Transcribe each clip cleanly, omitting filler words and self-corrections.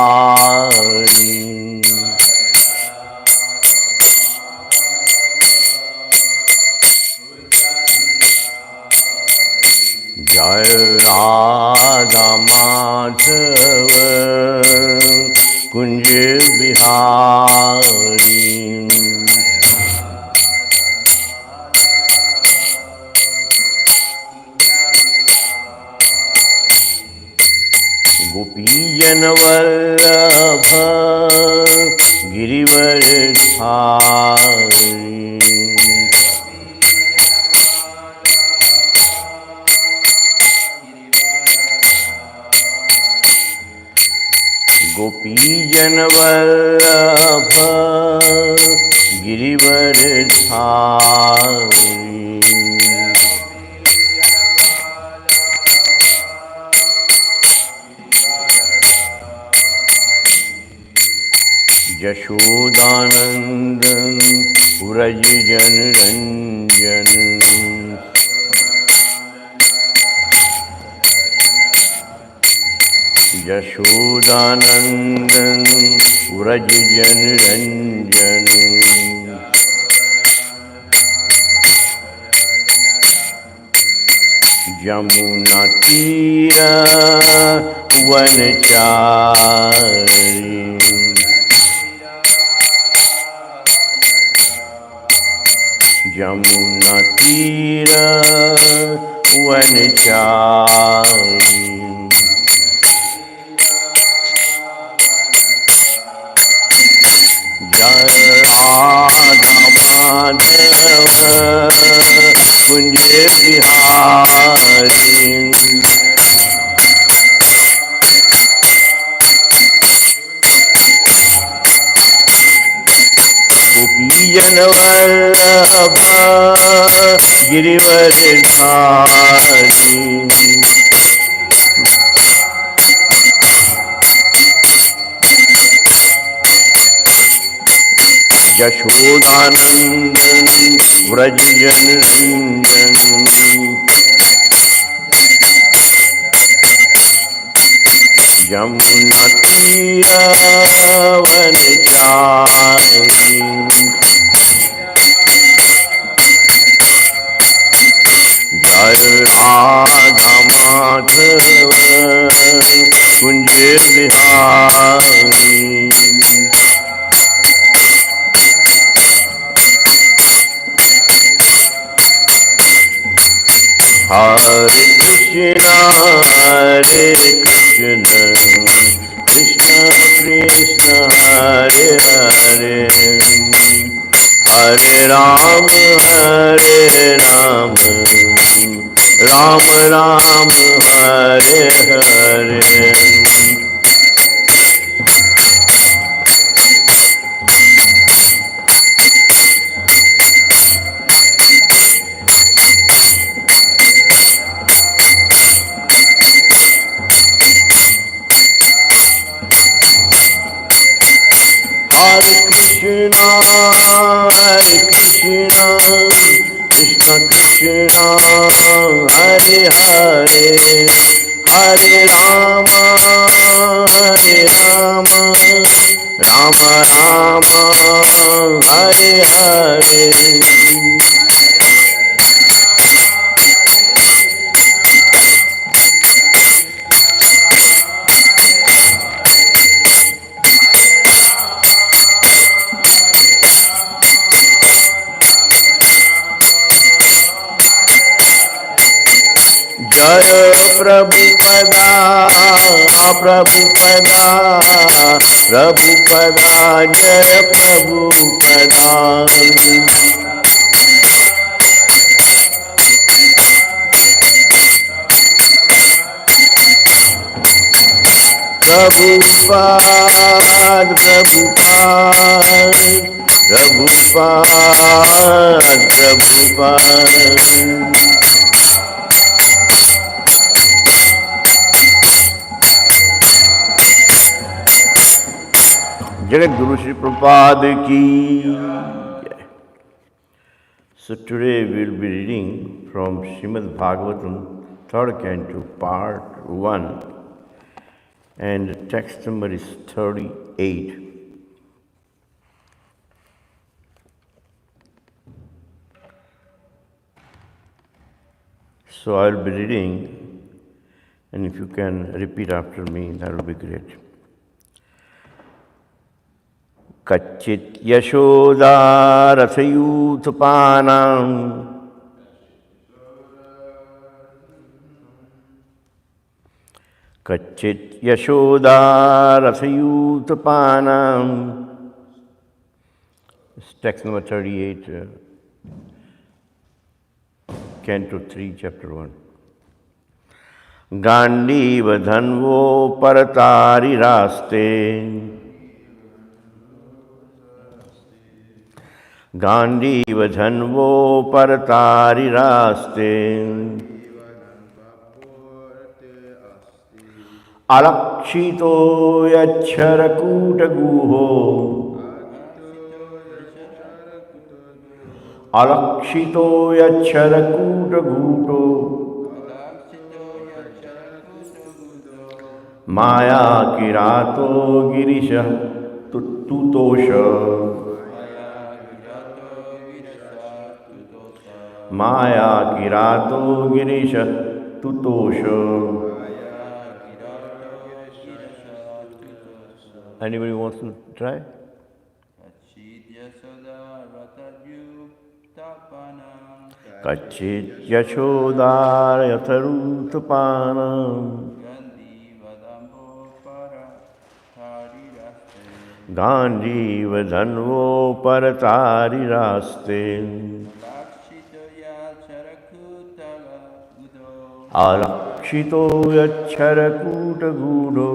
Nikunjbihari Jai Radha Madhava Nikunjbihari Gopijanvallabha Girivaradhari Gopijanvallabha Girivaradhari Yashodanandan Vrajajanranjan Yashodanandan Vrajajanranjan Yamunatira Vanachari Yamunatira Vanachari Jai Radha Madhava Nikunjbihari Gopijanvallabha Girivaradhari Yashodanandan Vrajajanranjan Yamunatira Vanachari Jai Radha Madhava Nikunjbihari Hare Krishna Krishna Krishna Hare Hare Hare Rama Rama Rama Hare Hare Hare Krishna Krishna Krishna Hare Hare Hare Rama Rama Rama Hare Hare Jaya Prabhupada Prabhupada Prabhupada Jaya Prabhupada Prabhupada, Prabhupada, Prabhupada. Jagat Guru Shri Prabhupada ki jai. So today we will be reading from Srimad Bhagavatam, 3rd Canto, Part 1, and the text number is 38. So I will be reading, and if you can repeat after me, that will be great. Kachit Yashoda Rathayutpanam Kachit Yashoda Rathayutpanam. It's text number 38, Canto 3, Chapter 1. Gandiva dhanvo paratari raste Gandiva dhanvo paratari raste Alakshito yacharakuta guho Alakshito yacharakuta guto Maya kirato girisha tutosha Maya kirato girisha tutosha. Anybody wants to try? Kachit yashodar yatharutapanam Gandiva dhanvo paratari raste Alakshito yacharakuta gudo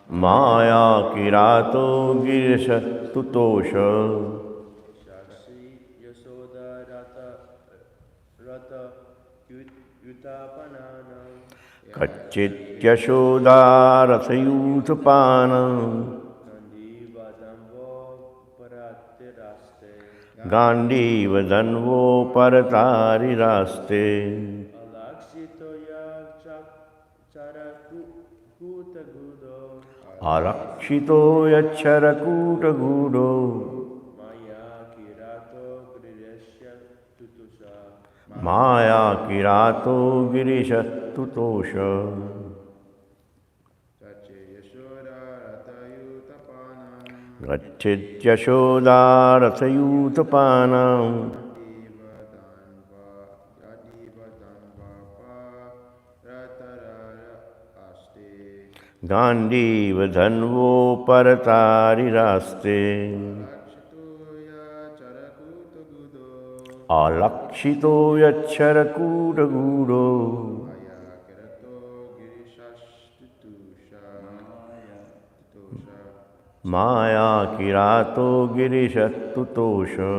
Maya kirato girisha tutosha. Kachit yashoda rathayutpanam Gandiva dhanvo paratari raste Alakshito yacharakuta gudo Maya kirato girisha tutosha. Gachit yashoda rathayutapanam Gandiva dhanvo paratari raste Alakshito yacharakuta gudo Maya kirato girisha tutosha.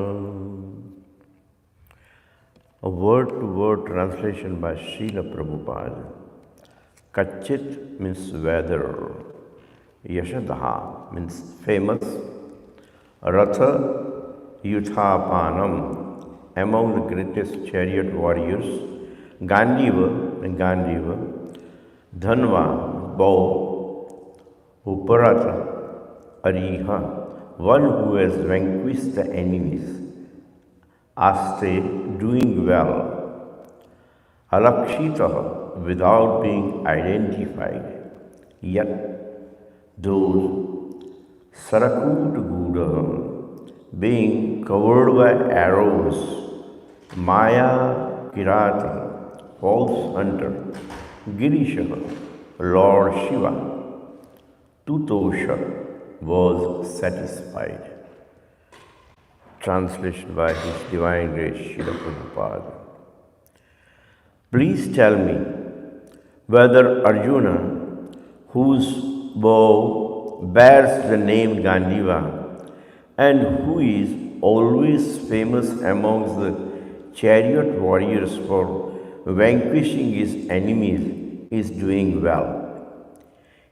A word-to-word translation by Srila Prabhupada. Kachit means whether, Yashadaha means famous, Ratha Yuthapanam, among the greatest chariot warriors, Gandiva, Dhanva, bow, Uparata, Ariha, one who has vanquished the enemies, Aste, doing well, Alakshita, without being identified, yet those Sarakut Guda, being covered by arrows, Maya Kirata, false hunter, Girisha, Lord Shiva, Tutosha, was satisfied. Translation by His Divine Grace, Srila Prabhupada. Please tell me whether Arjuna, whose bow bears the name Gandiva and who is always famous amongst the chariot warriors for vanquishing his enemies, is doing well.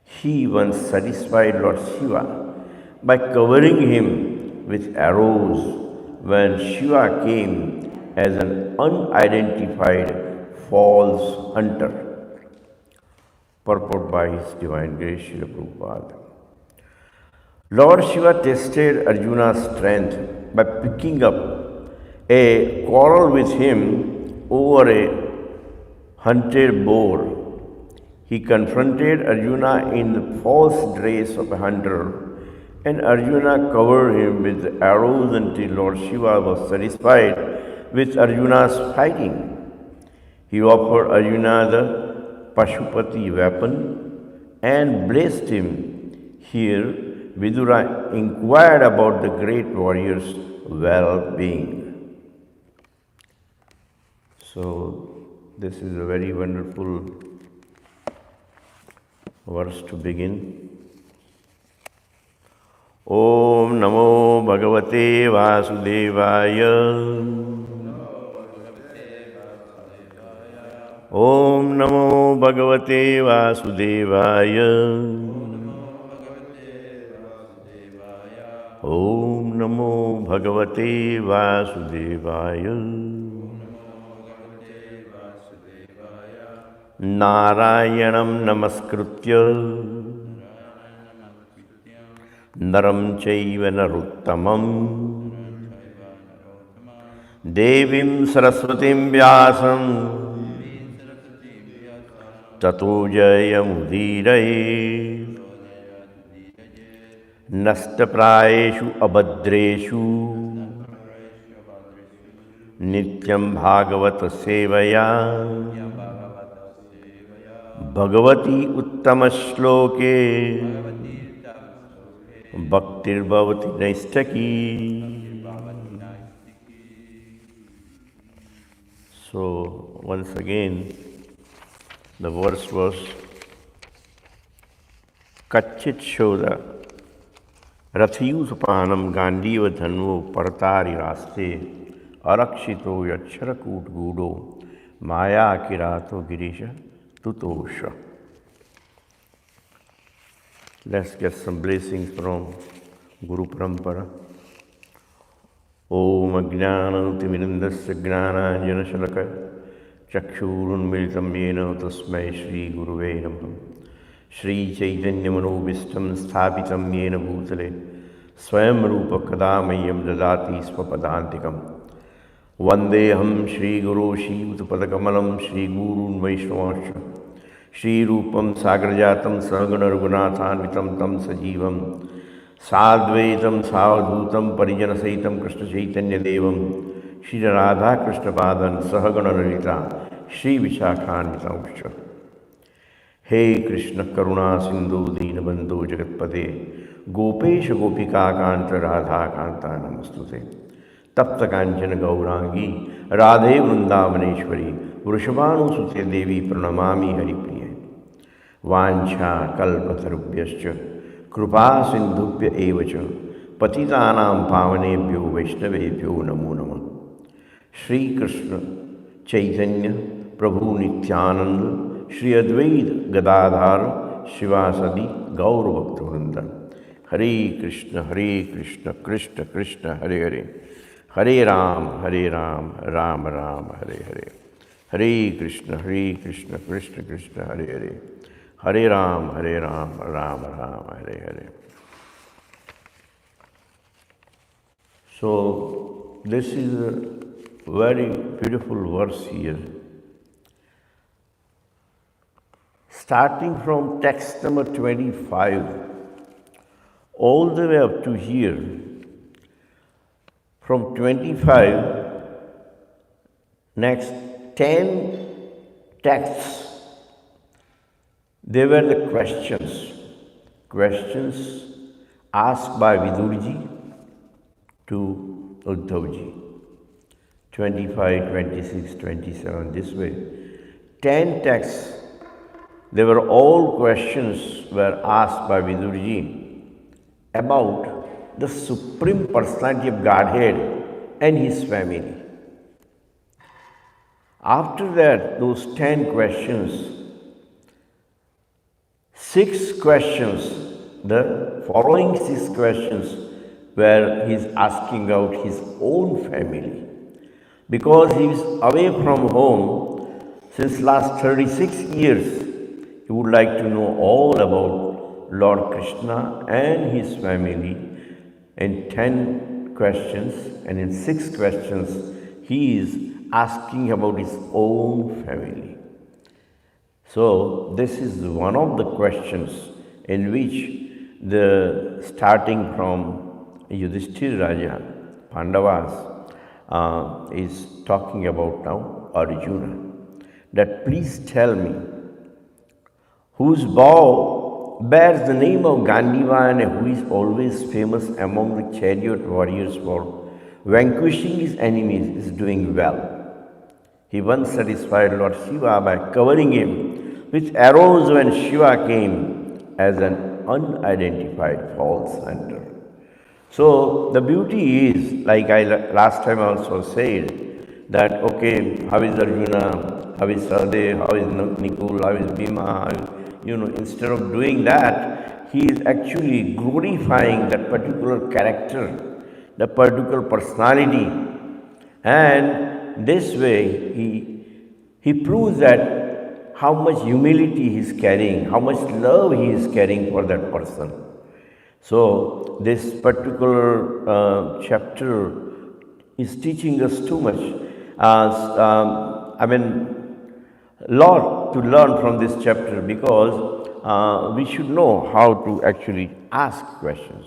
He once satisfied Lord Shiva by covering him with arrows when Shiva came as an unidentified false hunter. Purport by His Divine Grace, Srila Prabhupada. Lord Shiva tested Arjuna's strength by picking up a quarrel with him over a hunted boar. He confronted Arjuna in the false dress of a hunter, and Arjuna covered him with arrows until Lord Shiva was satisfied with Arjuna's fighting. He offered Arjuna the Pashupati weapon and blessed him. Here, Vidura inquired about the great warrior's well-being. So, this is a very wonderful verse to begin. Om Namo Bhagavate Vasudevaya. Om Namo Bhagavate Vasudevaya. Om Namo Bhagavate Vasudevaya. Narayanam Namaskritya Naram Chaiva Naruttamam Devim Saraswatim Vyasam Tato Jayamudiraye Nastaprayeshu Abhadreshu Nityam Bhagavata Sevaya Bhagavati Uttama Shloke Bhaktir Bhavati Naistaki. So, once again, the verse was Kachit Shoda Rathiyusapanam Gandiva Dhanvo Partari Raste Arakshito Yachharakut Gudo Maya Kirato Girisha Tutosha. Let's get some blessings from Guru Parampara. Om Ajnananutimirindasya Gnananjana Shalaka Chakshurunmilitam Yena Tasmai Shri Guruve Namah. Shri Chaitanya Manobhistam Sthapitam Yena Bhutale Swayam Rupa Kadamayam Dadati Swapadantikam. Vandeham Shri Guru Shivutpadakamalam Shri Gurun Vaishnavasya Shri Rupam Sagrajatam Sargana Raghunathanvitam Tam Sajivam Sadvaitam Savadhutam Parijana Saitam Krishna Chaitanya Devam Shri Radha Krishna Padan Sahagana Lalita Shri Vishakhanvitam. Hey Krishna Karuna Sindhu Deenabandhu Jagatpate Gopesh Gopika Kanta Radha Kanta Namastute Tapta Kanchana Gaurangi Radhe Vrindavaneshwari Vrishabhanusute Devi Pranamami Haripriya Vancha Kalpatarubhyascha Krupa Sindhubhya Evacha Patitanam Pavanebhyo Vaishnavebhyo Namo Namah. Shri Krishna Chaitanya Prabhu Nityananda Shri Advaita Gadadhar Shivasadi Gaur Bhakta Hare Krishna Krishna Krishna Hare Hare Hare Ram Ram Ram Hare Hare Hare Krishna Krishna Krishna Hare Hare Hare Ram Ram Ram Hare Hare. So this is a very beautiful verse here. Starting from text number 25 all the way up to here. From 25, next 10 texts, they were the questions asked by Vidurji to Uddhavji. 25, 26, 27, this way. 10 texts, they were all questions were asked by Vidurji about the Supreme Personality of Godhead and His family. After that, those 10 questions, 6 questions, the following 6 questions where he is asking out his own family. Because he is away from home since last 36 years, he would like to know all about Lord Krishna and his family in 10 questions, and in 6 questions he is asking about his own family. So this is one of the questions in which starting from Yudhishthira Raja, Pandavas, is talking about now Arjuna. That please tell me, whose bow bears the name of Gandiva and who is always famous among the chariot warriors for vanquishing his enemies, is doing well. He once satisfied Lord Shiva by covering him with arrows when Shiva came as an unidentified false hunter. So the beauty is, like I last time also said, that okay, how is Arjuna, how is Sahadev, how is Nikul, how is Bhima, instead of doing that, he is actually glorifying that particular character, the particular personality, and this way he proves that how much humility he is carrying, how much love he is carrying for that person. So this particular chapter is teaching us too much. Lot to learn from this chapter, because we should know how to actually ask questions.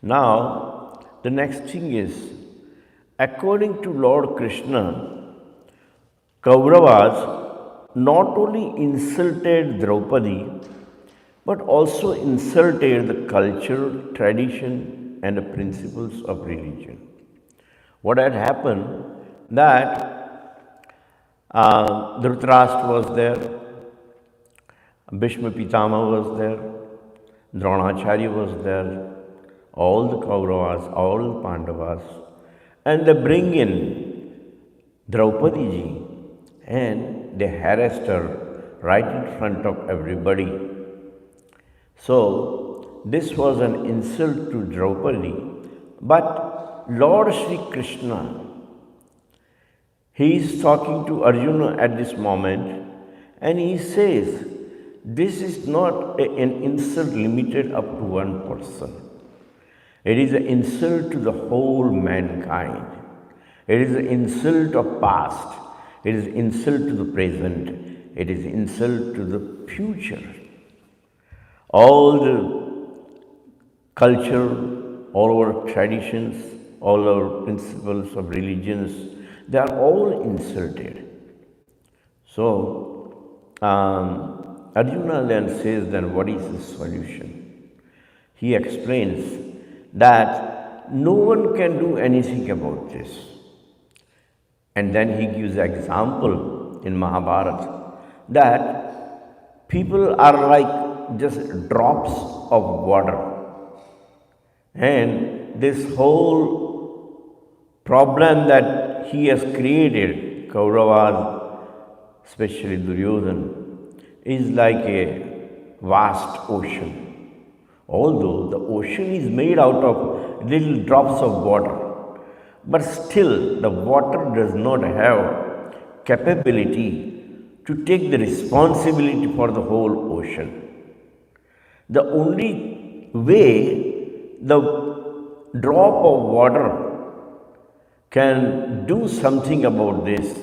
Now, the next thing is, according to Lord Krishna, Kauravas not only insulted Draupadi, but also insulted the culture, tradition, and the principles of religion. What had happened, that Dhritarashtra was there, Bhishma Pitama was there, Dronacharya was there, all the Kauravas, all the Pandavas, and they bring in Draupadi ji and they harassed her right in front of everybody. So this was an insult to Draupadi, but Lord Sri Krishna, he is talking to Arjuna at this moment, and he says, this is not an insult limited up to one person. It is an insult to the whole mankind. It is an insult of past. It is insult to the present. It is insult to the future. All the culture, all our traditions, all our principles of religions, they are all insulted. So, Arjuna then says, then what is the solution? He explains that no one can do anything about this. And then he gives an example in Mahabharata that people are like just drops of water. And this whole problem that he has created, Kauravas, especially Duryodhana, is like a vast ocean. Although the ocean is made out of little drops of water, but still the water does not have capability to take the responsibility for the whole ocean. The only way the drop of water can do something about this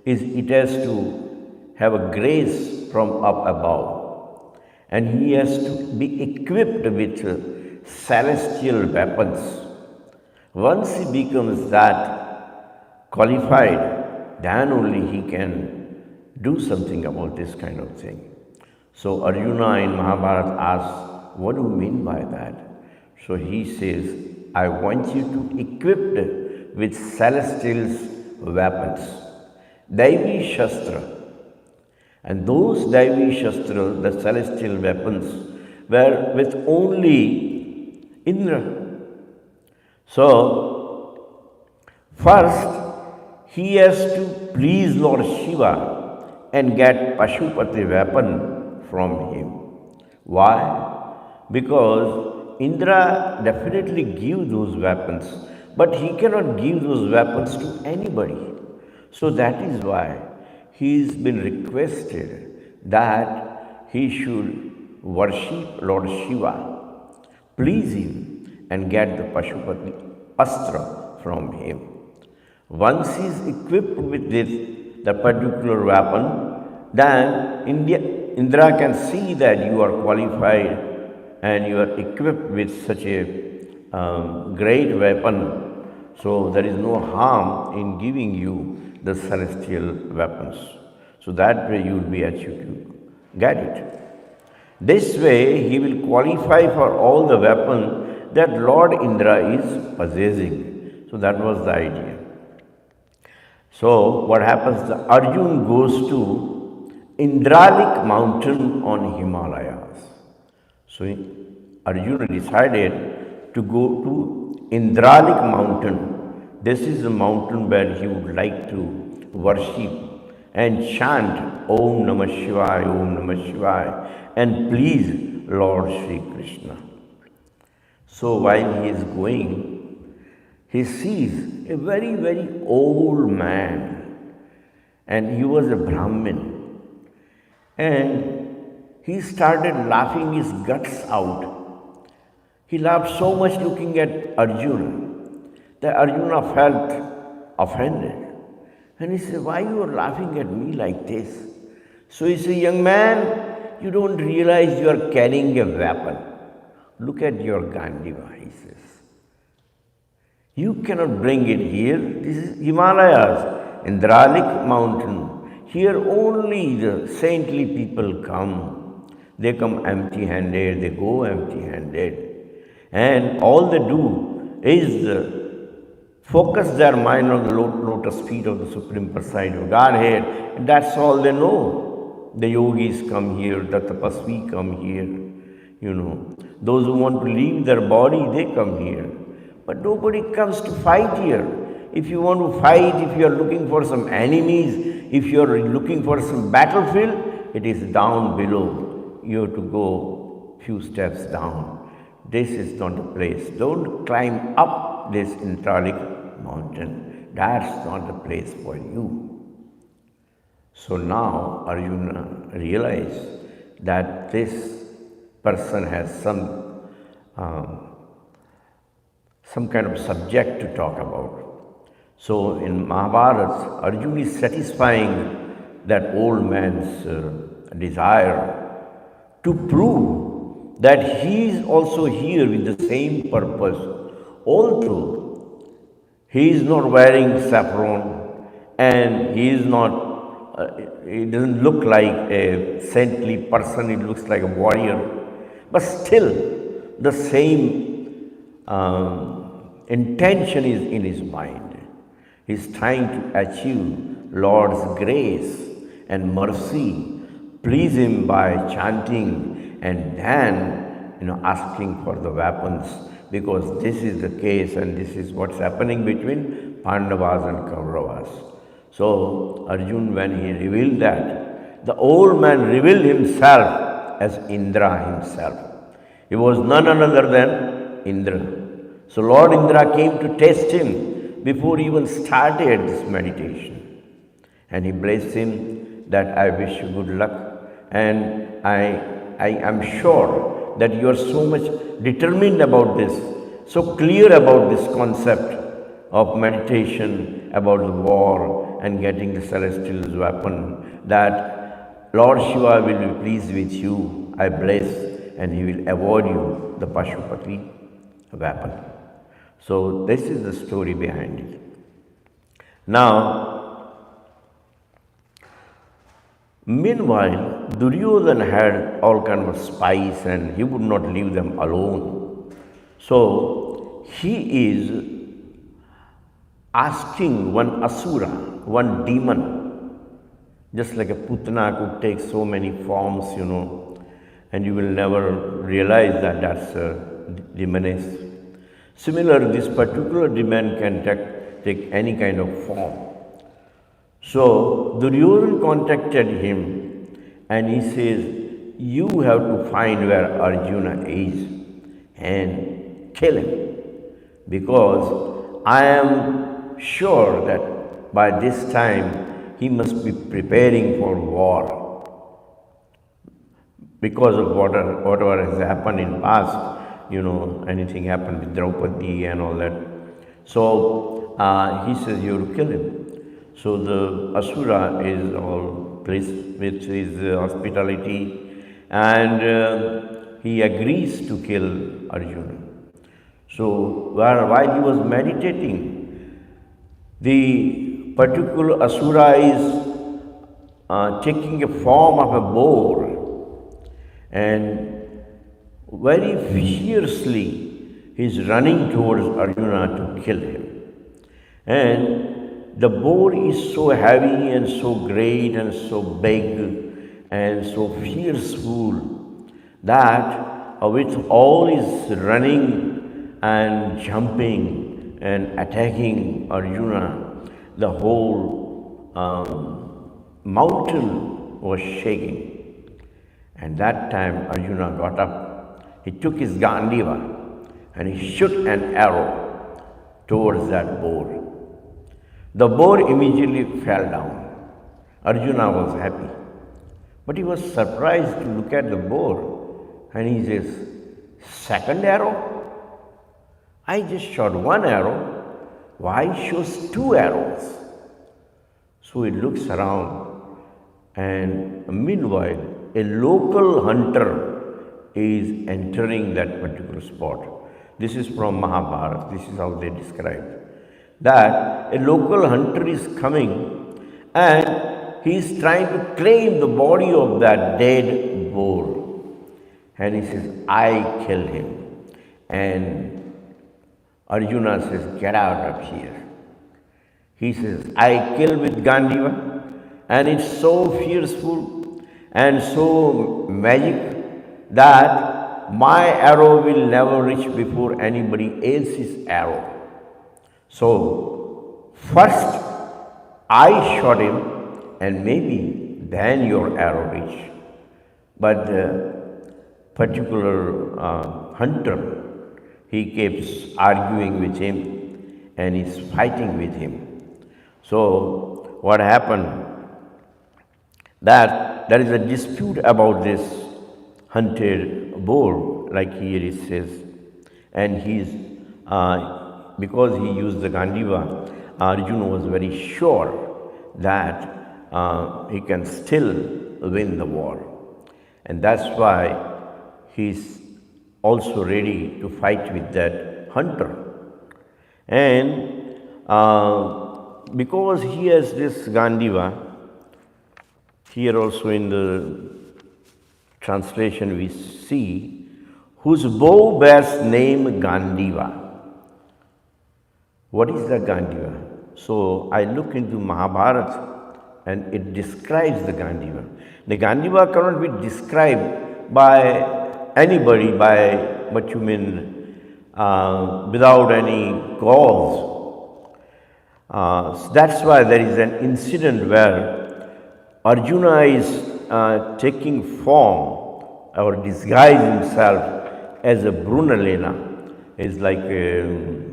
is it has to have a grace from up above. And he has to be equipped with celestial weapons. Once he becomes that qualified, then only he can do something about this kind of thing. So Arjuna in Mahabharata asks, what do you mean by that? So he says, I want you to equip with celestial weapons. Daivi Shastra. And those Daivi Shastra, the celestial weapons, were with only Indra. So, first he has to please Lord Shiva and get Pashupati weapon from him. Why? Because Indra definitely gives those weapons, but he cannot give those weapons to anybody. So that is why he's been requested that he should worship Lord Shiva, please him, and get the Pashupati Astra from him. Once he is equipped with the particular weapon, then Indra can see that you are qualified and you are equipped with such a great weapon. So there is no harm in giving you the celestial weapons. So that way you will be achieved to get it. This way he will qualify for all the weapons that Lord Indra is possessing. So that was the idea. So what happens? The Arjun goes to Indralik mountain on Himalayas. So Arjuna decided to go to Indralik mountain. This is the mountain where he would like to worship and chant Om Namah Shivaya, Om Namah Shivaya, and please Lord Sri Krishna. So while he is going, he sees a very, very old man, and he was a Brahmin. And he started laughing his guts out. He laughed so much looking at Arjuna that Arjuna felt offended. And he said, why you are laughing at me like this? So he said, young man, you don't realize you are carrying a weapon. Look at your Gandiva, he says. You cannot bring it here. This is Himalayas, Indralik mountain. Here only the saintly people come. They come empty-handed, they go empty-handed. And all they do is focus their mind on the lotus feet of the Supreme Personality of Godhead. And that's all they know. The yogis come here, the tapasvi come here. Those who want to leave their body, they come here. But nobody comes to fight here. If you want to fight, if you are looking for some enemies, if you are looking for some battlefield, it is down below. You have to go few steps down. This is not the place. Don't climb up this Indralik mountain. That's not the place for you. So now Arjuna realized that this person has some kind of subject to talk about. So in Mahabharata, Arjuna is satisfying that old man's desire to prove that he is also here with the same purpose, although he is not wearing saffron and he is not, he doesn't look like a saintly person, he looks like a warrior, but still the same intention is in his mind. He is trying to achieve Lord's grace and mercy, please him by chanting and then asking for the weapons, because this is the case and this is what's happening between Pandavas and Kauravas. So Arjuna, when he revealed that, the old man revealed himself as Indra himself. He was none other than Indra. So Lord Indra came to test him before he even started this meditation. And he blessed him that I wish you good luck, and I am sure that you are so much determined about this, so clear about this concept of meditation, about the war and getting the celestial weapon, that Lord Shiva will be pleased with you, I bless, and he will award you the Pashupati weapon. So this is the story behind it. Now, meanwhile, Duryodhana had all kind of spies and he would not leave them alone. So he is asking one asura, one demon, Just like a putana could take so many forms, and you will never realize that that's a demoness. Similar, this particular demon can take any kind of form. So Duryodhana contacted him and he says, you have to find where Arjuna is and kill him, because I am sure that by this time he must be preparing for war because of whatever has happened in past. Anything happened with Draupadi and all that. So he says, you have to kill him. So the Asura is all pleased with his hospitality, and he agrees to kill Arjuna. So while he was meditating, the particular Asura is taking a form of a boar, and very fiercely he is running towards Arjuna to kill him. And the boar is so heavy and so great and so big and so fearful that with all his running and jumping and attacking Arjuna, the whole mountain was shaking. And that time Arjuna got up. He took his Gandiva and he shot an arrow towards that boar. The boar immediately fell down. Arjuna was happy. But he was surprised to look at the boar, and he says, second arrow? I just shot one arrow. Why shows two arrows? So he looks around, and meanwhile, a local hunter is entering that particular spot. This is from Mahabharata. This is how they describe that a local hunter is coming and he is trying to claim the body of that dead boar. And he says, I killed him. And Arjuna says, get out of here. He says, I kill with Gandiva, and it's so fearful and so magic that my arrow will never reach before anybody else's arrow. So, first I shot him, and maybe then your arrow reach. But the particular hunter, he keeps arguing with him and is fighting with him. So, what happened? That there is a dispute about this hunted boar, like here it says, and he's because he used the Gandiva, Arjuna was very sure that he can still win the war. And that's why he's also ready to fight with that hunter. And because he has this Gandiva, here also in the translation we see, whose bow bears name Gandiva. What is the Gandiva? So I look into Mahabharata and it describes the Gandiva. The Gandiva cannot be described by anybody, by what you mean, without any cause. So that's why there is an incident where Arjuna is taking form or disguise himself as a Brunalena, is like a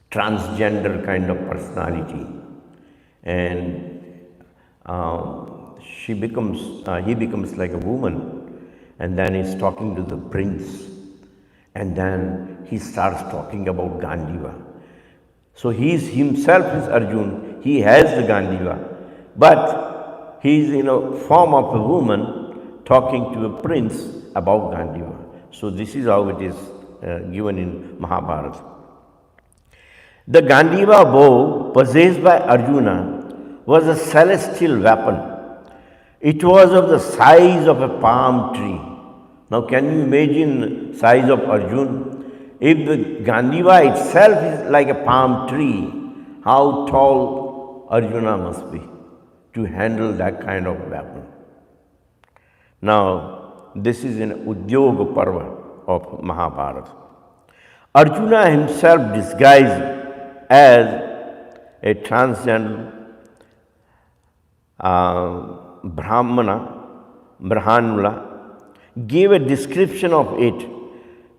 transgender kind of personality, and he becomes like a woman, and then he's talking to the prince, and then he starts talking about Gandiva. So he is himself is Arjuna, he has the Gandiva, but he is in a form of a woman talking to a prince about Gandiva. So this is how it is given in Mahabharata. The Gandiva bow possessed by Arjuna was a celestial weapon. It was of the size of a palm tree. Now can you imagine the size of Arjuna? If the Gandiva itself is like a palm tree, how tall Arjuna must be to handle that kind of weapon. Now, this is an Udyoga Parva of Mahabharata. Arjuna himself disguised as a transcendental Brahmanula, gave a description of it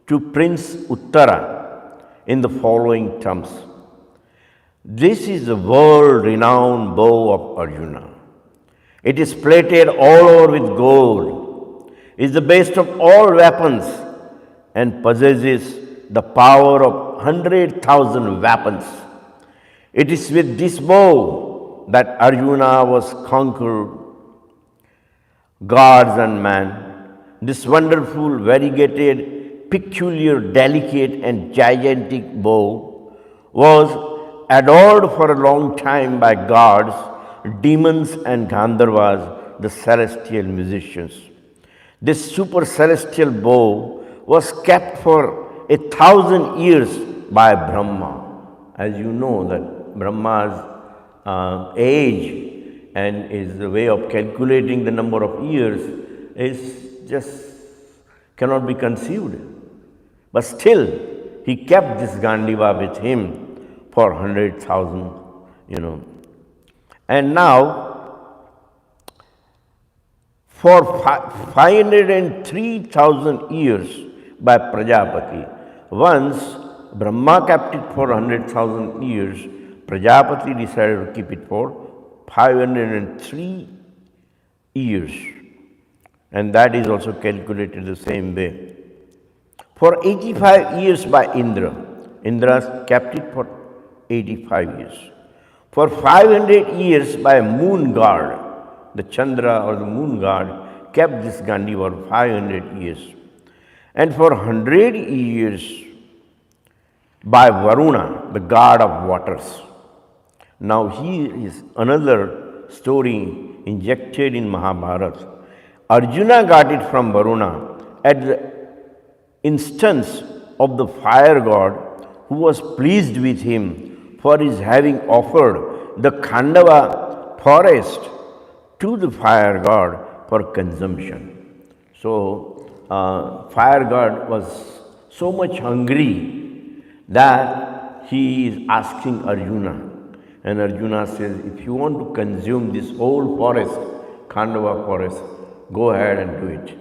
to Prince Uttara in the following terms. This is the world-renowned bow of Arjuna. It is plated all over with gold, is the best of all weapons, and possesses the power of 100,000 weapons. It is with this bow that Arjuna was conquered gods and man. This wonderful, variegated, peculiar, delicate, and gigantic bow was adored for a long time by gods, demons, and Gandharvas, the celestial musicians. This super celestial bow was kept for 1,000 years by Brahma. As you know that Brahma's age and is the way of calculating the number of years is just cannot be conceived. But still, he kept this Gandiva with him for 100,000, And now, for 503,000 years by Prajapati, once Brahma kept it for 100,000 years, Prajapati decided to keep it for 503 years. And that is also calculated the same way. For 85 years by Indra. Indra kept it for 85 years. For 500 years by moon god, the Chandra or the moon god kept this Gandiva for 500 years. And for 100 years by Varuna, the god of waters. Now here is another story injected in Mahabharata. Arjuna got it from Varuna at the instance of the fire god, who was pleased with him for his having offered the Khandava forest to the fire god for consumption. So, fire god was so much hungry that he is asking Arjuna. And Arjuna says, if you want to consume this whole forest, Khandava forest, go ahead and do it.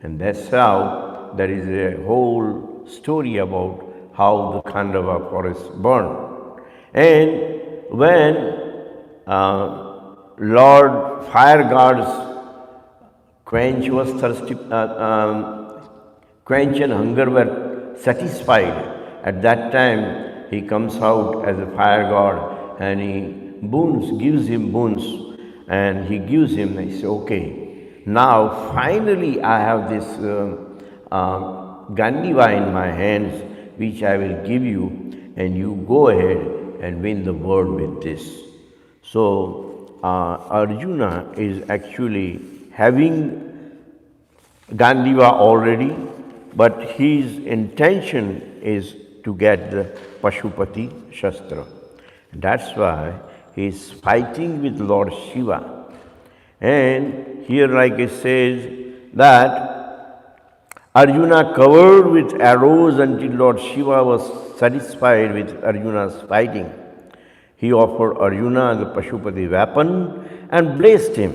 And that's how there is a whole story about how the Khandava forest burned. And when Lord Fire God's quench and hunger were satisfied, at that time he comes out as a fire god and he gives him boons, and he gives him, he says, okay, now finally I have this Gandiva in my hands, which I will give you, and you go ahead and win the world with this. So Arjuna is actually having Gandiva already, but his intention is to get the Pashupati Shastra. That's why he is fighting with Lord Shiva. And here, like it says, that Arjuna covered with arrows until Lord Shiva was satisfied with Arjuna's fighting. He offered Arjuna the Pashupati weapon and blessed him.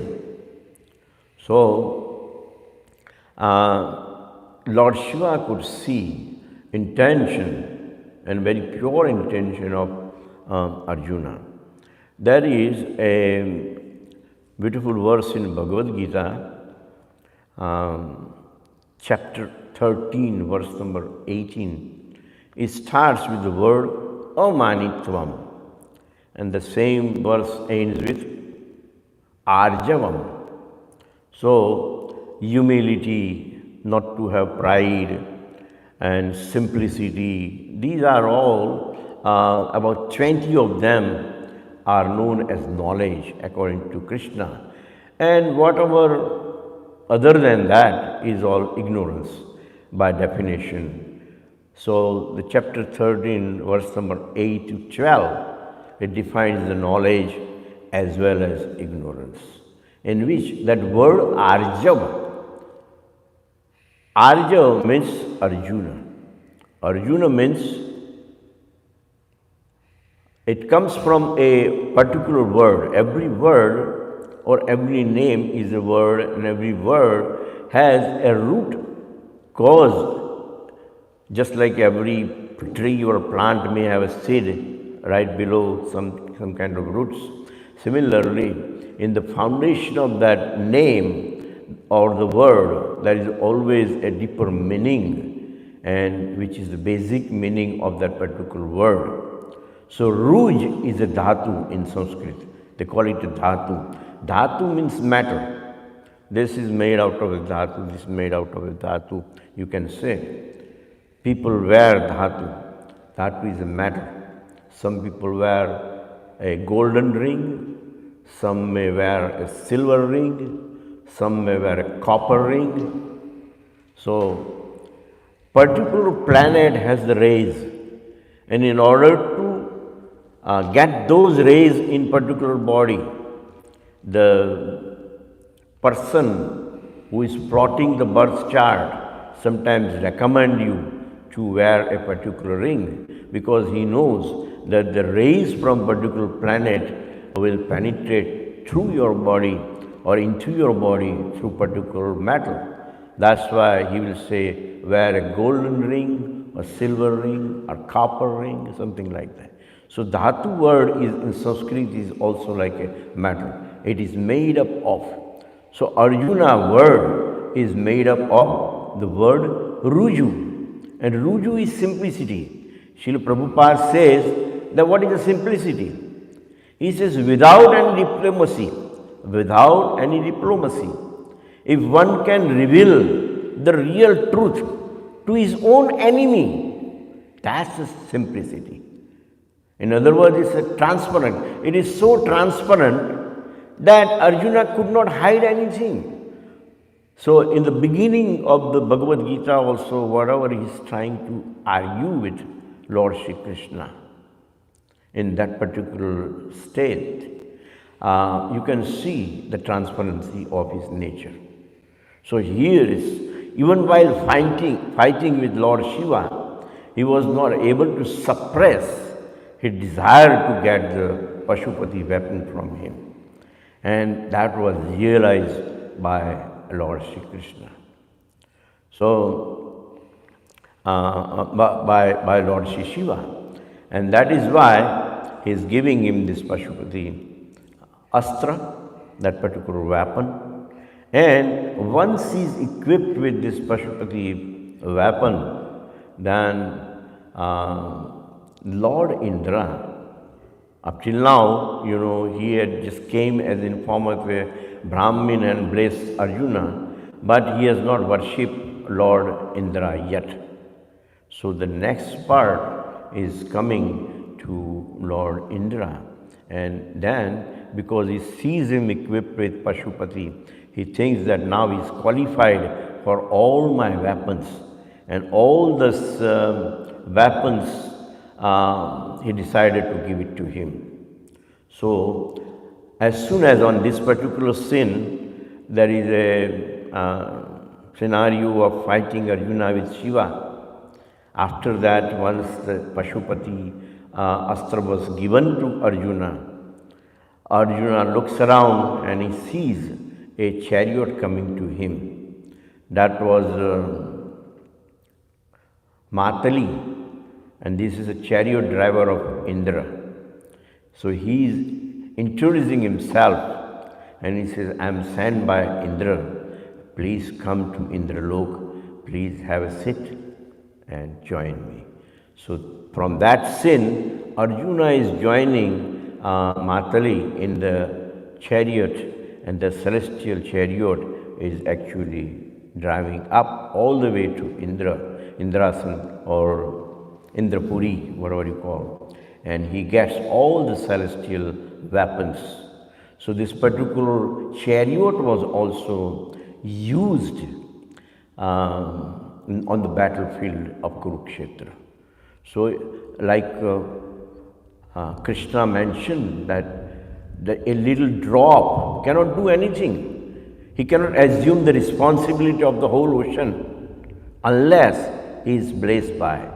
So, Lord Shiva could see intention and very pure intention of Arjuna. There is a beautiful verse in Bhagavad Gita, chapter 13, verse number 18. It starts with the word amanitvam, and the same verse ends with arjavam. So, humility, not to have pride, and simplicity, these are all about 20 of them are known as knowledge according to Krishna, and whatever other than that is all ignorance by definition. So the chapter 13 verse number 8 to 12, it defines the knowledge as well as ignorance, in which that word Arjava means Arjuna. Arjuna means it comes from a particular word. Every word or every name is a word, and every word has a root cause. Just like every tree or plant may have a seed right below some kind of roots. Similarly, in the foundation of that name or the word, there is always a deeper meaning, and which is the basic meaning of that particular word. So, Ruj is a dhatu in Sanskrit. They call it a dhatu. Dhatu means matter. This is made out of a dhatu, this is made out of a dhatu. You can say. People wear dhatu. Dhatu is a matter. Some people wear a golden ring, some may wear a silver ring, some may wear a copper ring. So, particular planet has the rays, and in order to get those rays in particular body, the person who is plotting the birth chart sometimes recommend you to wear a particular ring, because he knows that the rays from particular planet will penetrate through your body or into your body through particular metal. That's why he will say wear a golden ring, a silver ring, or copper ring, something like that. So dhatu word is in Sanskrit is also like a metal. It is made up of. So Arjuna word is made up of the word Ruju. And Ruju is simplicity. Srila Prabhupada says that what is the simplicity? He says without any diplomacy, if one can reveal the real truth to his own enemy, that's the simplicity. In other words, it's transparent. It is so transparent that Arjuna could not hide anything. So, in the beginning of the Bhagavad Gita also, whatever he is trying to argue with Lord Shri Krishna, in that particular state, you can see the transparency of his nature. So, here is, even while fighting with Lord Shiva, he was not able to suppress his desire to get the Pashupati weapon from him. And that was realized by Lord Shri Krishna. So, by Lord Shri Shiva. And that is why he is giving him this Pashupati Astra, that particular weapon. And once he is equipped with this Pashupati weapon, then Lord Indra, up till now, he had just came as in form of a Brahmin and blessed Arjuna, but he has not worshipped Lord Indra yet. So the next part is coming to Lord Indra, and then because he sees him equipped with Pashupati, he thinks that now he is qualified for all my weapons, and all these weapons he decided to give it to him. So, as soon as on this particular scene, there is a scenario of fighting Arjuna with Shiva. After that, once the Pashupati Astra was given to Arjuna, Arjuna looks around and he sees a chariot coming to him. That was Matali. And this is a chariot driver of Indra. So he is introducing himself and he says, I am sent by Indra. Please come to Indralok. Please have a sit and join me. So from that scene, Arjuna is joining Matali in the chariot, and the celestial chariot is actually driving up all the way to Indrasan or Indrapuri, whatever you call, and he gets all the celestial weapons. So this particular chariot was also used on the battlefield of Kurukshetra. So like Krishna mentioned that a little drop cannot do anything. He cannot assume the responsibility of the whole ocean unless he is blessed by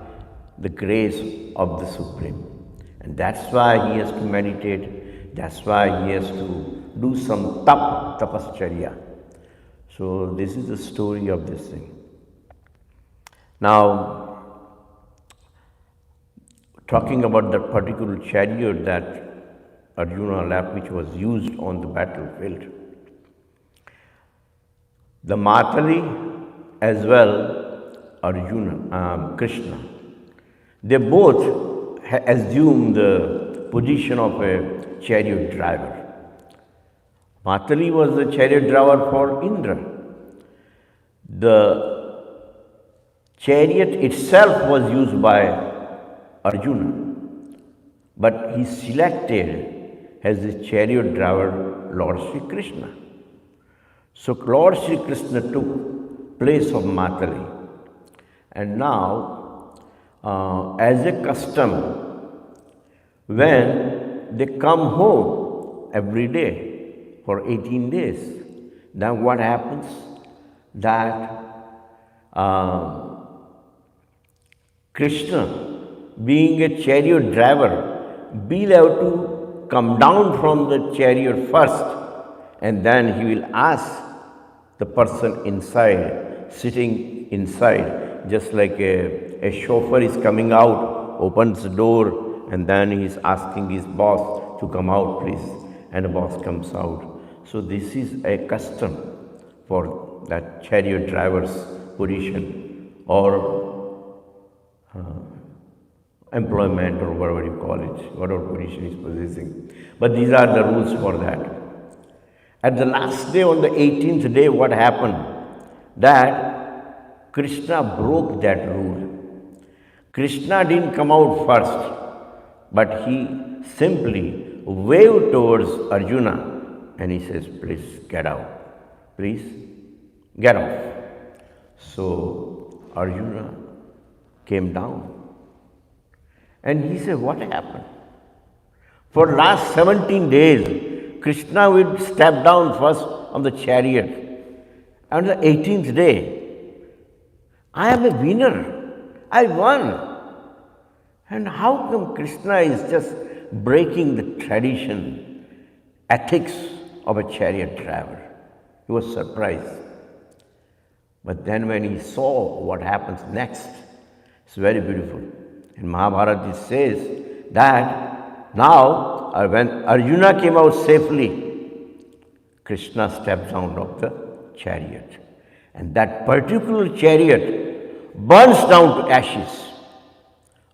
the grace of the Supreme. And that's why he has to meditate, that's why he has to do some tapascharya. So this is the story of this thing. Now, talking about that particular chariot that Arjuna left, which was used on the battlefield, the Matali as well Krishna, they both assumed the position of a chariot driver. Matali was the chariot driver for Indra. The chariot itself was used by Arjuna, but he selected as the chariot driver Lord Sri Krishna. So Lord Sri Krishna took place of Matali, and now as a custom, when they come home every day for 18 days, then what happens? That Krishna, being a chariot driver, will have to come down from the chariot first, and then he will ask the person inside, sitting inside, just like a chauffeur is coming out, opens the door, and then he is asking his boss to come out, please, and the boss comes out. So this is a custom for that chariot driver's position or employment or whatever you call it, whatever position is possessing. But these are the rules for that. At the last day, on the 18th day, what happened? That Krishna broke that rule. Krishna didn't come out first, but he simply waved towards Arjuna and he says, please get out. Please get off. So Arjuna came down and he said, what happened? For last 17 days, Krishna would step down first on the chariot. On the 18th day, I am a winner. I won. And how come Krishna is just breaking the tradition, ethics of a chariot driver? He was surprised. But then when he saw what happens next, it's very beautiful. In Mahabharata it says that now when Arjuna came out safely, Krishna steps out of the chariot. And that particular chariot burns down to ashes.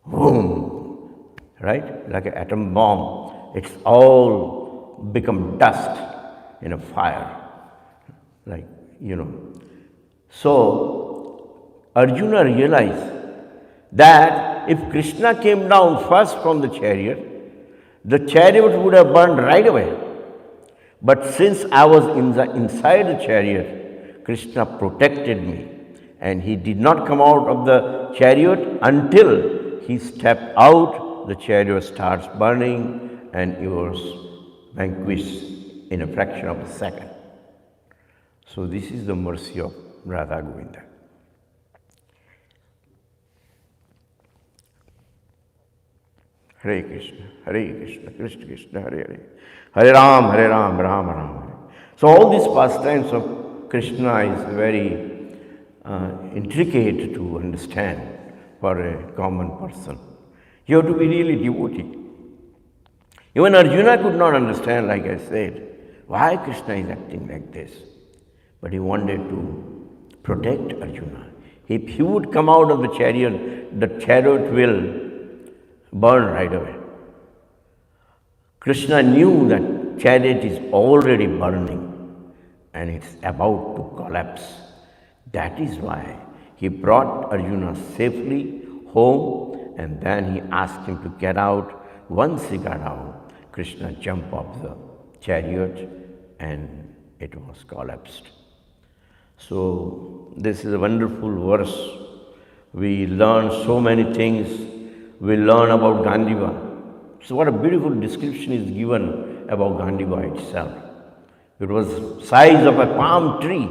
Boom! Right? Like an atom bomb. It's all become dust in a fire. Like, So, Arjuna realized that if Krishna came down first from the chariot would have burned right away. But since I was inside the chariot, Krishna protected me. And he did not come out of the chariot until he stepped out, the chariot starts burning and he was vanquished in a fraction of a second. So this is the mercy of Radha Govinda. Hare Krishna, Krishna Krishna, Hare Hare, Hare Ram, Ram Ram, Hare. So all these pastimes of Krishna is very intricate to understand for a common person. You have to be really devotee. Even Arjuna could not understand, like I said, why Krishna is acting like this. But he wanted to protect Arjuna. If he would come out of the chariot will burn right away. Krishna knew that chariot is already burning and it's about to collapse. That is why he brought Arjuna safely home and then he asked him to get out. Once he got out, Krishna jumped off the chariot and it was collapsed. So this is a wonderful verse. We learn so many things. We learn about Gandiva. So what a beautiful description is given above Gandiva itself. It was size of a palm tree.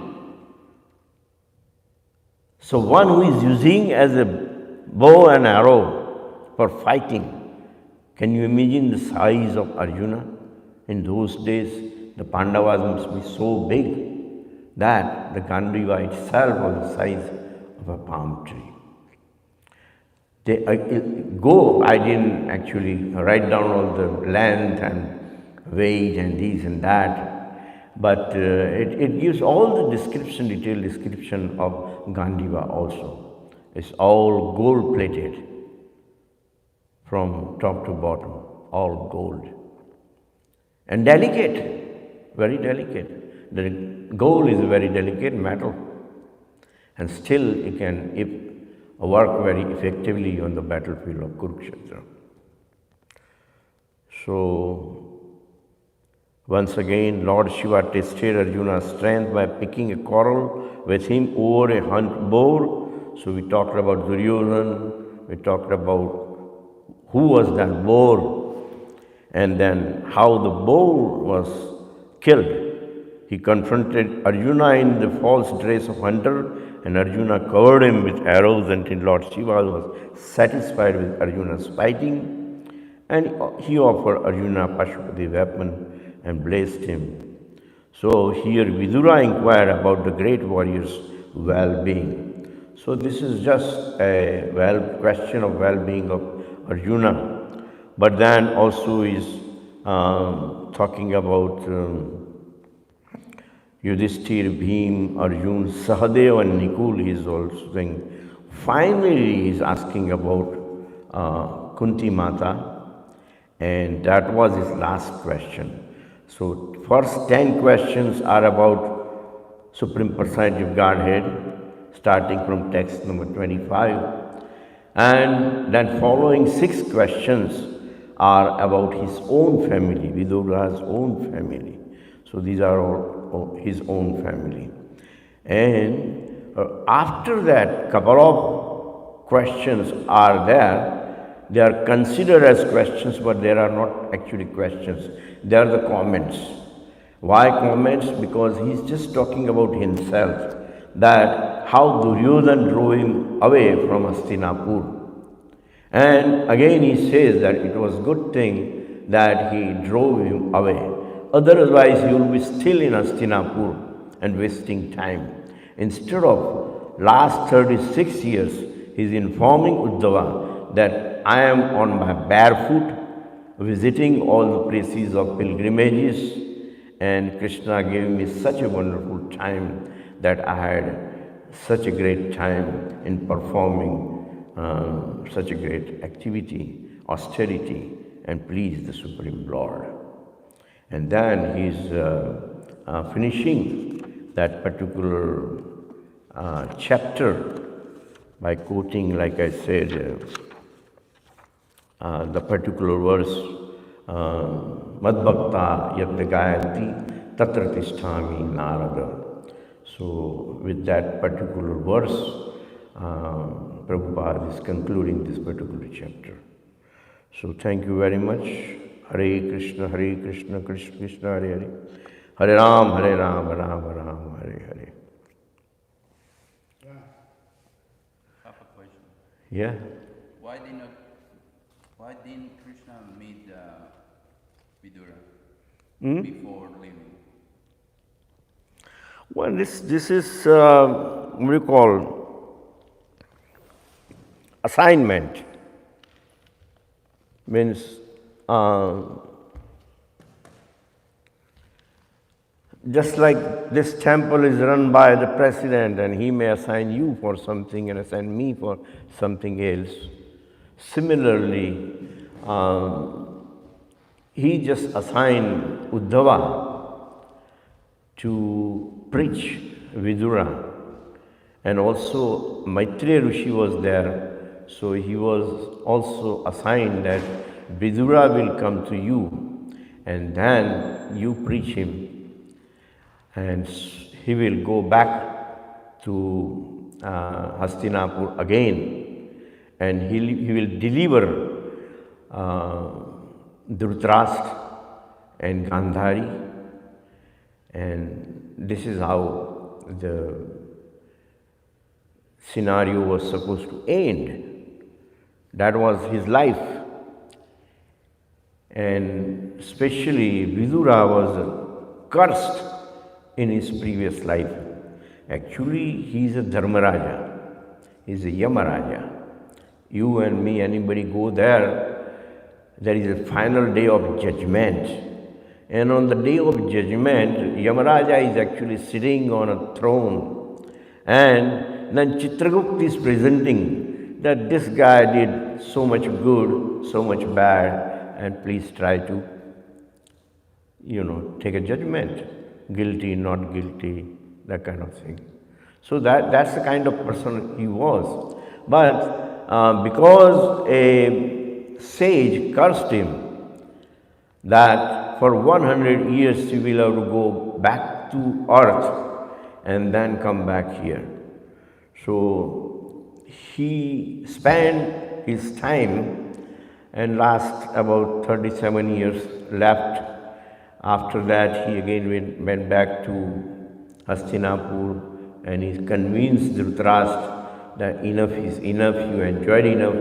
So one who is using as a bow and arrow for fighting, can you imagine the size of Arjuna? In those days, the Pandavas must be so big that the Gandiva itself was the size of a palm tree. I didn't actually write down all the length and weight and this and that, but it gives all the description, detailed description of Gandiva also. It's all gold plated from top to bottom, all gold. And delicate, very delicate. The gold is a very delicate metal, and still it can work very effectively on the battlefield of Kurukshetra. So, once again, Lord Shiva tested Arjuna's strength by picking a quarrel with him over a hunt boar. So, we talked about Duryodhana, we talked about who was that boar, and then how the boar was killed. He confronted Arjuna in the false dress of hunter, and Arjuna covered him with arrows until Lord Shiva was satisfied with Arjuna's fighting, and he offered Arjuna Pashupati weapon and blessed him. So here Vidura inquired about the great warrior's well-being. So this is just a question of well-being of Arjuna, but then also is talking about Yudhishthir, Bhim, Arjun, Sahadev and Nikul. He is also saying. Finally, he is asking about Kunti Mata, and that was his last question. So, first 10 questions are about Supreme Personality of Godhead, starting from text number 25, and then following 6 questions are about his own family, Vidura's own family. So, these are all his own family. And after that, couple of questions are there. They are considered as questions, but they are not actually questions. They are the comments. Why comments? Because he is just talking about himself, that how Duryodhana drove him away from Hastinapur. And again he says that it was a good thing that he drove him away. Otherwise, he will be still in Hastinapur and wasting time. Instead of last 36 years, he is informing Uddhava that I am on my barefoot, visiting all the places of pilgrimages, and Krishna gave me such a wonderful time that I had such a great time in performing such a great activity, austerity, and please the Supreme Lord. And then he is finishing that particular chapter by quoting, like I said, the particular verse, Madbhakta yad gayanti tatra tisthami narada. So, with that particular verse, Prabhupada is concluding this particular chapter. So, thank you very much. Hare Krishna, Krishna Krishna, Hare Hare. Hare Ram, Ram Ram, Hare Hare. I have a question. Yeah. Why didn't Krishna meet Vidura before leaving? Well, this is what do you call assignment. Means just like this temple is run by the president and he may assign you for something and assign me for something else. Similarly, he just assigned Uddhava to preach Vidura, and also Maitreya Rishi was there, so he was also assigned that Vidura will come to you and then you preach him, and he will go back to Hastinapur again, and he will deliver Dhritarashtra and Gandhari, and this is how the scenario was supposed to end. That was his life. And especially Vidura was cursed in his previous life. Actually, he is a Dharmaraja, he is a Yamaraja. You and me, anybody go there, there is a final day of judgment. And on the day of judgment, Yamaraja is actually sitting on a throne. And then Chitragupta is presenting that this guy did so much good, so much bad, and please try to, take a judgment. Guilty, not guilty, that kind of thing. So that's the kind of person he was. But because a sage cursed him, that for 100 years he will have to go back to earth and then come back here. So he spent his time and last about 37 years left. After that he again went back to Hastinapur and he convinced Dhritarashtra that enough is enough, you enjoyed enough,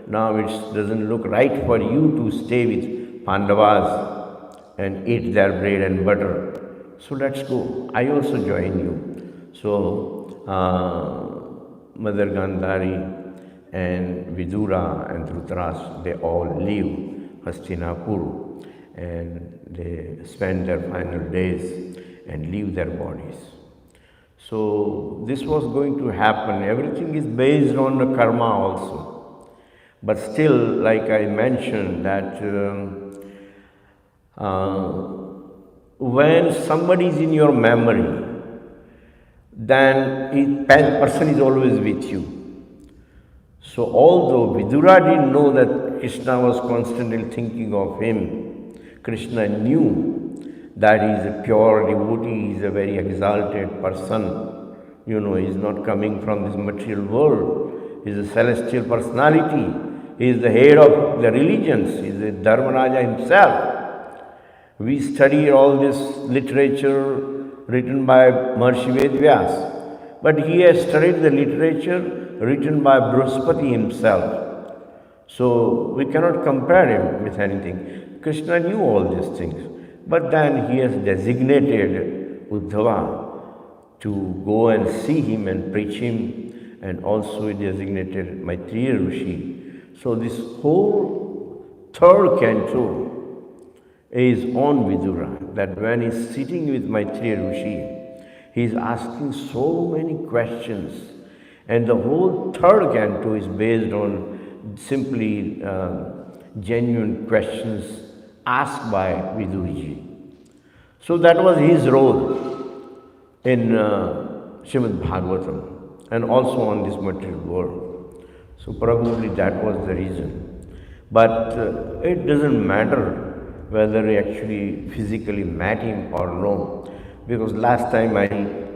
now it doesn't look right for you to stay with Pandavas and eat their bread and butter. So let's go. I also join you. So Mother Gandhari and Vidura and Dhritarashtra, they all leave Hastinapur and they spend their final days and leave their bodies. So this was going to happen. Everything is based on the karma also. But still, like I mentioned, that when somebody is in your memory, then that person is always with you. So although Vidura didn't know that Krishna was constantly thinking of him, Krishna knew that he is a pure devotee, he is a very exalted person. He is not coming from this material world. He is a celestial personality. He is the head of the religions. He is a Dharmaraja himself. We study all this literature written by Maharishi Vedvyas, but he has studied the literature written by Brihaspati himself. So we cannot compare him with anything. Krishna knew all these things, but then he has designated Uddhava to go and see him and preach him, and also he designated Maitreya Rishi. So this whole third canto is on Vidura, that when he is sitting with Maitreya Rishi, he is asking so many questions, and the whole third canto is based on simply genuine questions asked by Vidurji. So that was his role in Srimad Bhagavatam and also on this material world. So probably that was the reason. But it doesn't matter whether he actually physically met him or no, because last time I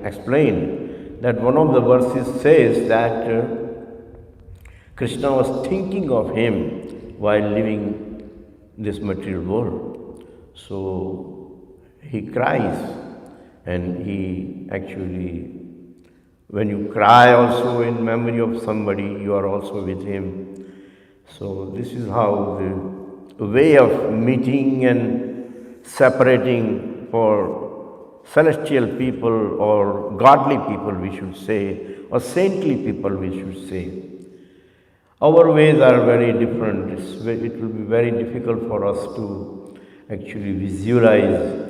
explained that one of the verses says that Krishna was thinking of him while living this material world. So he cries, and he actually, when you cry also in memory of somebody, you are also with him. So this is how the way of meeting and separating for celestial people or godly people, we should say, or saintly people, we should say. Our ways are very different. It will be very difficult for us to actually visualize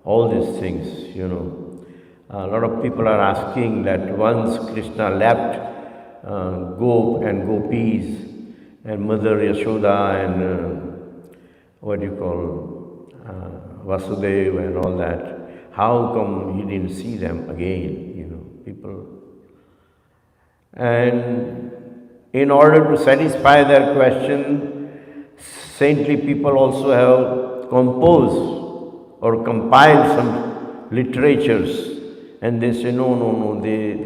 all these things, A lot of people are asking that once Krishna left Gop and Gopis and Mother Yashoda and Vasudeva and all that, how come he didn't see them again, people. And in order to satisfy their question, saintly people also have composed or compiled some literatures, and they say, no,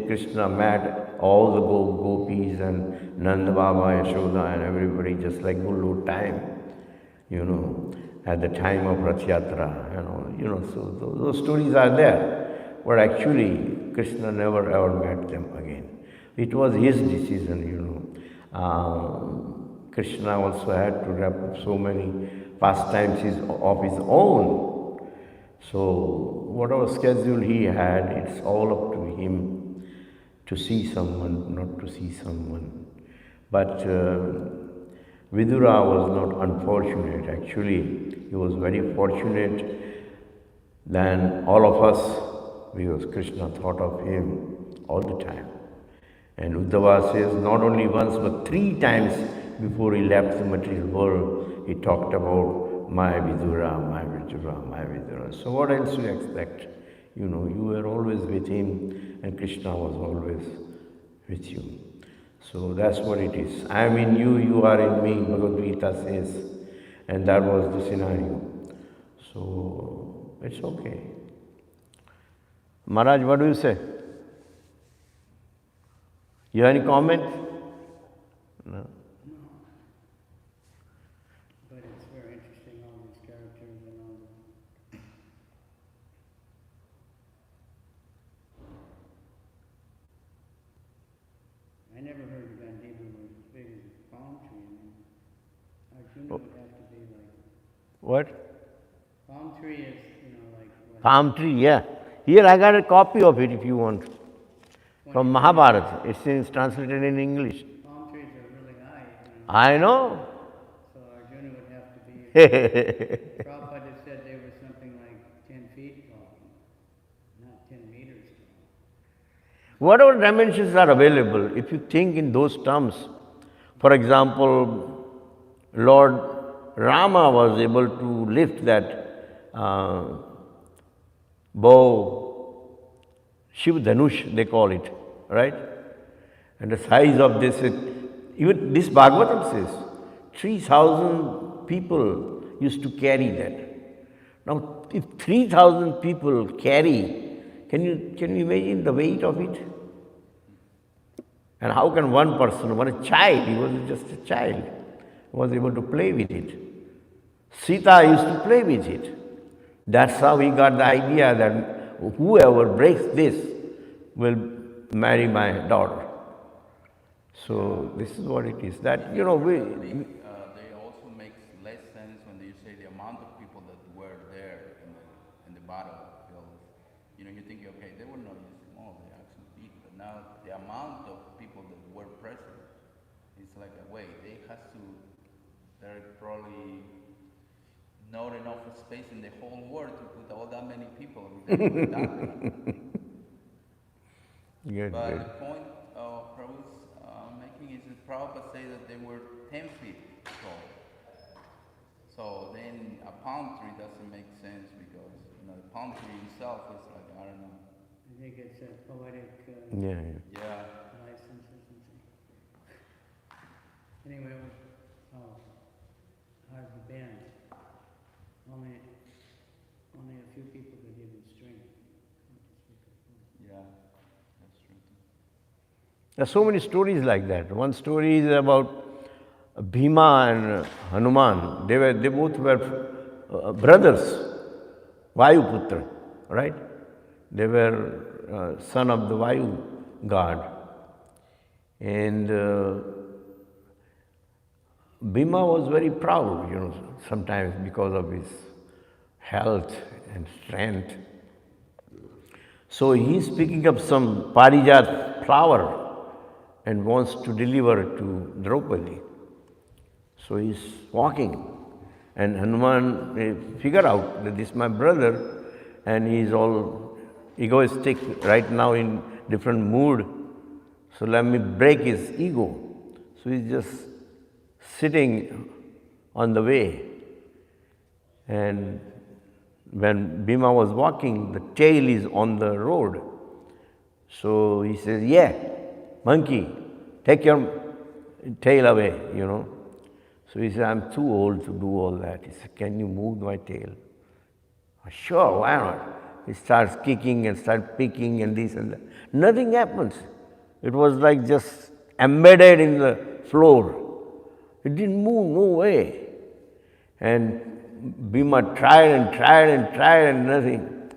Krishna met all the gopis and Nanda Baba, Yashoda and everybody just like good old time, at the time of Rath Yatra, so those stories are there. But actually, Krishna never ever met them again. It was his decision, Krishna also had to wrap up so many pastimes of his own. So whatever schedule he had, it's all up to him to see someone, not to see someone. But Vidura was not unfortunate. Actually, he was very fortunate than all of us, because Krishna thought of him all the time. And Uddhava says not only once but 3 times before he left the material world, he talked about my Vidura, my Vidura, my Vidura. So what else do you expect? You were always with him and Krishna was always with you. So that's what it is. I am in you, you are in me, Bhagavad Gita says. And that was the scenario. So it's okay. Maharaj, what do you say? You have any comment? No. But it's very interesting, all these characters and all the... I never heard of Gandhiva was as big as a palm tree. Arjuna would have to be like... What? Palm tree is, like... What? Palm tree, yeah. Here I got a copy of it if you want. From Mahabharata. It's translated in English. Palm trees are really high. I know. So Arjuna would have to be... Prabhupada said they were something like 10 feet tall, not 10 meters tall. Whatever dimensions are available, if you think in those terms, for example, Lord Rama was able to lift that bow, Shiv Dhanush, they call it, right? And the size of this, even this Bhagavatam says, 3,000 people used to carry that. Now, if 3,000 people carry, can you imagine the weight of it? And how can one person, one child, he was just a child, was able to play with it? Sita used to play with it. That's how he got the idea that whoever breaks this will marry my daughter. So this is what it is. That, they also make less sense when you say the amount of people that were there in the battlefield. You think, okay, they were not small, they actually big, but now the amount of people that were present is like a way. There are probably not enough space in the whole world to put all that many people. Good, but good. the point Prabhu's making is that Prabhupada say that they were 10 feet tall. So then a palm tree doesn't make sense because the palm tree itself is like, I don't know. I think it's a poetic Yeah. license or something. Anyway, how's the band? Only a few people could even string. Yeah, that's true. There are so many stories like that. One story is about Bhima and Hanuman. They both were brothers, Vayuputra, right? They were son of the Vayu god. And Bhima was very proud, sometimes because of his health and strength. So he's picking up some parijat flower and wants to deliver to Draupadi. So he's walking, and Hanuman figure out that this is my brother, and he's all egoistic right now in different mood. So let me break his ego. So he's just sitting on the way. And when Bhima was walking, the tail is on the road. So he says, yeah, monkey, take your tail away, So he said, I'm too old to do all that. He said, can you move my tail? Sure, why not? He starts kicking and starts picking and this and that. Nothing happens. It was like just embedded in the floor. It didn't move, no way. And Bhima tried and nothing.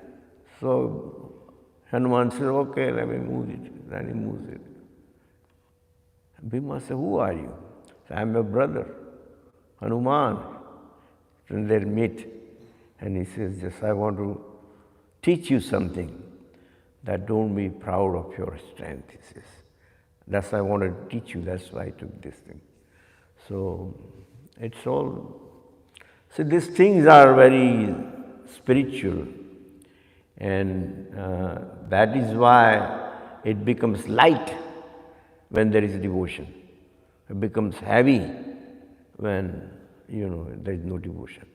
So Hanuman said, okay, let me move it. Then he moves it. Bhima said, who are you? So, I'm your brother, Hanuman. And they meet. And he says, just I want to teach you something, that don't be proud of your strength, he says. That's why I wanted to teach you, that's why I took this thing. So it's all, see, these things are very spiritual, and that is why it becomes light when there is devotion. It becomes heavy when, there is no devotion.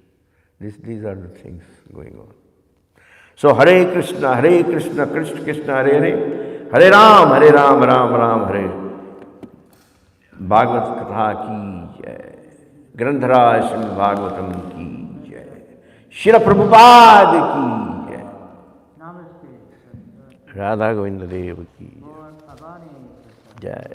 These are the things going on. So Hare Krishna, Krishna Krishna, Hare Hare, Hare Ram, Ram Ram, Hare. Bhagavad Katha ki jai. Grandharaj Srimad Bhagavatam ki jai. Srila Prabhupada ki jai. Namaste. Radha Govinda Dev ki jai. Lord Abani. Jai.